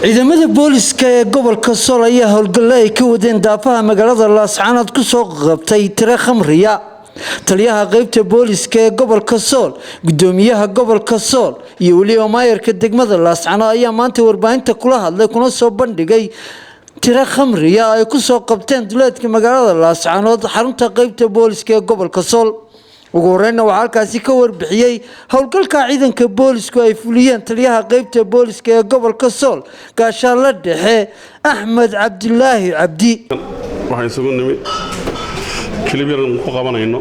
ciidamada booliska ee gobolka Sool ayaa howlgalo ay ka wadeen daafaha magaalada Laascaanood ku soo qabtay tiro khamriya taliyaha qaybta booliska ee gobolka Sool gudoomiyaha gobolka Sool iyo waliba maayarka degmada Laascaanood ayaa maanta warbaahinta kula hadlay kuna soo bandhigay tiro khamriya ay ku soo qabteen duleedka magaalada Laascaanood xarunta qaybta booliska ee gobolka Sool ugu horreynna waxaa halkaasi ka warbixiyay howlgalka ciidanka boolisku ay fuliyeen taliyaha qaybta booliska ee gobolka Sool gaashaanle dhexe Axmed Cabdilaahi Cabdi waxaan isugu nimid kilib yar ku qabanayno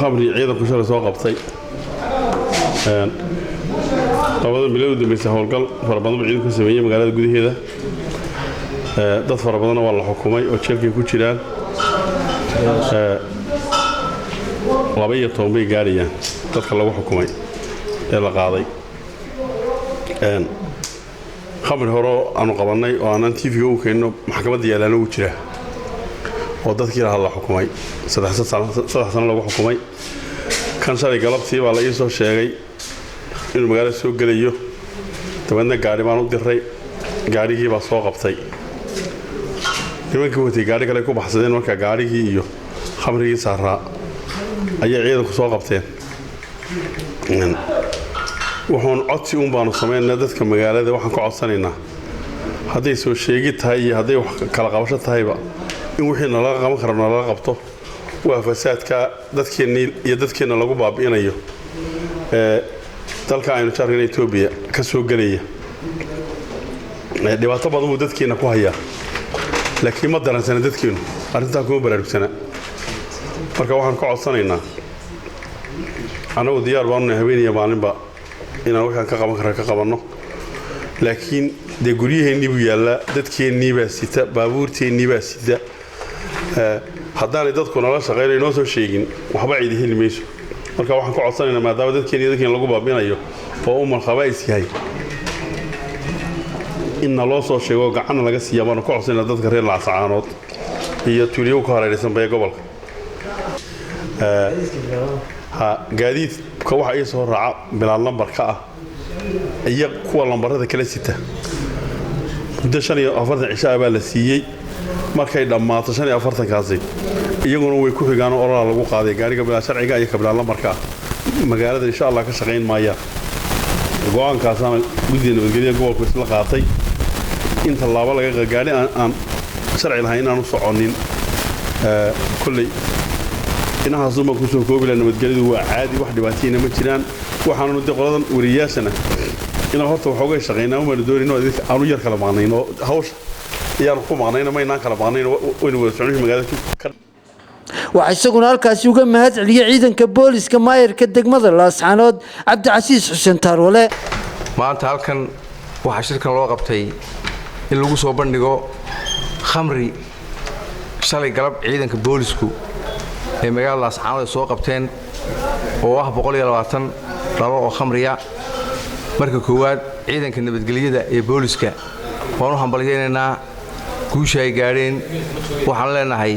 khamri ciidanku shalay soo qabtay labada bilood u dambeysay howlgal fara badan oo ciidanku sameeyay magaalada gudaheeda dad fara badan oo la xukumay oo jeelka ku jiraan 12 bay gaarayaan dadka lagu xukumay ee la qaaday khamri hore aanu qabanay oo aan TV u keenno maxkamadda yeelana u jira oo dadkii la xukumay 3 sano lagu xukumay kan shalay galabtii baa la ii soo sheegay inuu magaalada soo galayo dabadna gaari baan u diray gaarigii baa soo qabtay nimankii watay gaari kale ku baxsadeen marka gaarigii iyo khamrigii saaraa ayaa ciidanku soo qabteen waxaan codsi baanu sameynaa dadka magaalada waxaan ku codsanaynaa haday soo sheegi tahay iyo haday wax kala qabasho tahayba in wixii nala qaban karo nala qabto waa fasaadka dadkeena lagu baabi'inayo dalka aynu jaarkana Itoobiya ka soo galaya dhibaato badan oo dadkeena ku haya laakiin ma daransan dadkeenu arinta kuma baraarugsana marka waxaan ka codsanaynaa anagu diyaar baan nahay habeenaya maalinba inaan waxaan ka qaban karo ka qabanno laakiin de guriyaheenii buu yaala dadkeenii baa sita baabuurteenii baa sita haddaan dadku nala shaqeynay noo soo sheegin waxba ciid heli mayso marka waxaan ka codsanaynaa maadaama dadkeen lagu baabinayo oo umar khabaa'is yahay in loo soo sheego gacan laga siiyay baan ka codsanaynaa dadka reer Laascaanood iyo tuuliyo ka hareeraysan bay gobolka gaadiid ka waxa ay soo raaca bilaal lambarka ah iyo kuwa lambarada kala sita muddo 45 cisho baa la siiyay markay dhamaato 45 kaasi iyaguna way ku xigaan oo oral lagu qaaday gaariga bilaal sharciga iyo bilaal lambarka magaalada insha Allah ka shaqeyn maaya go'aankaasana guddiga nabadgelyada gobolka isla qaatay inta laaba laga gaari aan sharci lahayn aan u soconin kulli inaha soo ma ku soo koobi la nabadgelyadu waa caadi wax dhibaatayna ma jiraan waxaanu qoladan wariyaashana ina horta waxa uga shaqeynaa uma doonino aanu yar kala maaqnayno hawsha iyaan ku maaqnayno ma inaan kala maaqnayno waynu wada soconahay magaalada waxa isaguna halkaasi uga mahad celiyay ciidanka booliska maayarka degmada Laascaanood Cabdicasiis Xuseen Taarwale maanta halkan waxa shirkan loo qabtay in lagu soo bandhigo khamri shalay galab ciidanka boolisku ee magaalada Laascaanood soo qabteen oo ah 120 dhalo oo khamriya marka koowaad ciidanka nabadgelyada ee booliska waanu hambalyeynaa guusha ay gaareen waxaan leenahay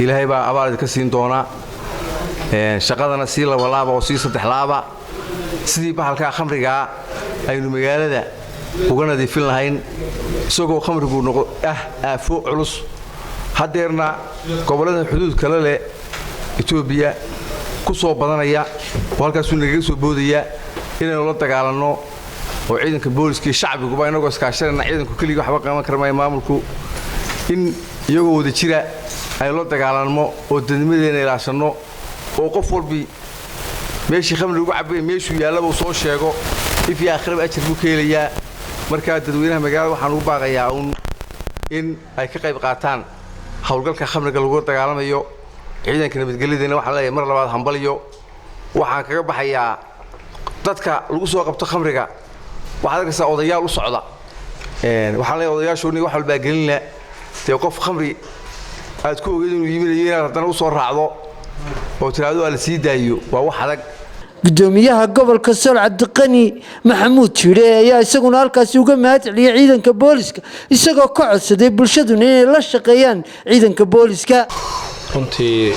ilaahay baa abaal ka siin doona shaqadana si laba laaba oo si saddex laaba sidii bahalka khamriga aynu magaalada uga nadiifin lahayn isagoo khamrigu noqdo aafo culus hadeerna gobolada xuduud kale leh Itoobiya ku soo badanaya halkaas uu naga soo boodaya inaynu la dagaalano oo ciidanka booliska shacbigu baa inagu iskaashanayna ciidanku kaliya waxba qaban karmay maamulku in iyagoo wada jira ay la dagaalanmo oo dadnimadeena ilaashano oo qof walbi meeshii khamri ugu cabay meeshuu yaalaba uu soo sheego if yaa akhrib ajir buu keelayaa marka dadweynaha magaalada waxaan ugu baaqayaa in ay ka qayb qaataan hawlgalka khamriga lagu dagaalamayo ciidanka nabadgelyada waxa la mar labaad hambaliyo waxaan kaga baxayaa dadka lagu soo qabto khamriga waxa arkaysaa odayaal u socda waxa la odayaashooni wax walba gelina tii qof khamri aad ku ogeed inuu yimaado haddana u soo raacdo oo tiraado la sii daayo waa wax adag gudoomiyaha gobolka Sool Cabdiqani Maxamuud Jire ayaa isaguna halkaasi uga mahad celiyay ciidanka booliska isagoo ka codsaday bulshadu inay la shaqeeyaan ciidanka booliska runtii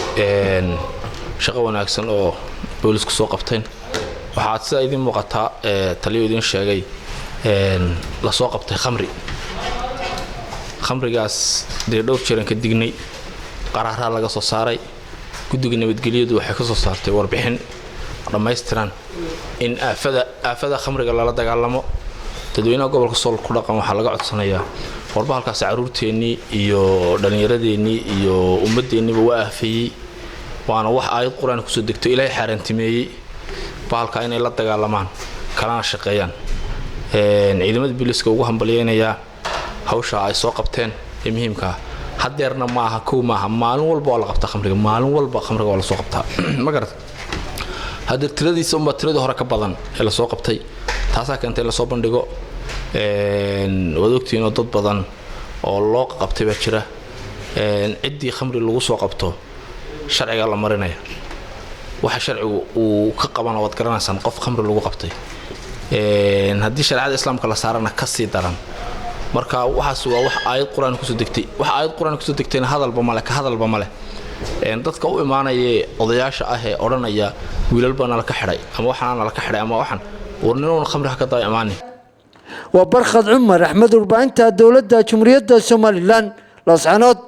shaqo wanaagsan oo boolisku soo qabteen waxaad sida idin muuqata taliyo idin sheegay la soo qabtay khamrigaas dee dhowr jeeran ka dignay qaraara laga soo saaray guddiga nabadgelyadu waxay ka soo saartay warbixin dhammaystiran in aafada khamriga lala dagaalamo dadweynaha gobolka Sool ku dhaqan waxa laga codsanayaa warba halkaas caruurteennii iyo dhalinyaradeenii iyo ummadeenniba waa aafayay waana wax aayad quraan ku soo degto ilaahay xarantimeeyay baalka inay la dagaalamaan kalana shaqeeyaan ciidamada booliska ugu hambalyeynaya hawsha ay soo qabteen ee muhiimka hadeerna maaha maaha maalin walba la qabta khamriga maalin walba khamriga waa la soo qabtaa ma garad hadeer tiradiisa uma tirada hore ka badan ee la soo qabtay taasa keentay la soo bandhigo wadogtiino dad badan oo loo qabtay ba jira cidii khamri lagu soo qabto sharciga la marinaya waxa sharcigu uu ka qaban wad garanaysan qof khamri lagu qabtay haddii shariicada islaamka la saarana ka sii daran marka waxaas waa wax aayad quraan ku soo degtay wax aayad quraan ku soo degtayna hadalba male dadka u imaanaya odayaasha ah ee oranaya wiilal bana la ka xidhay ama waxaan la ka xidhay ama waxaan warninoon khamriga ka daayimaanay waa Barkhad Cumar Axmed warbaahinta dawladda Jamhuuriyadda Soomaaliland Laascaanood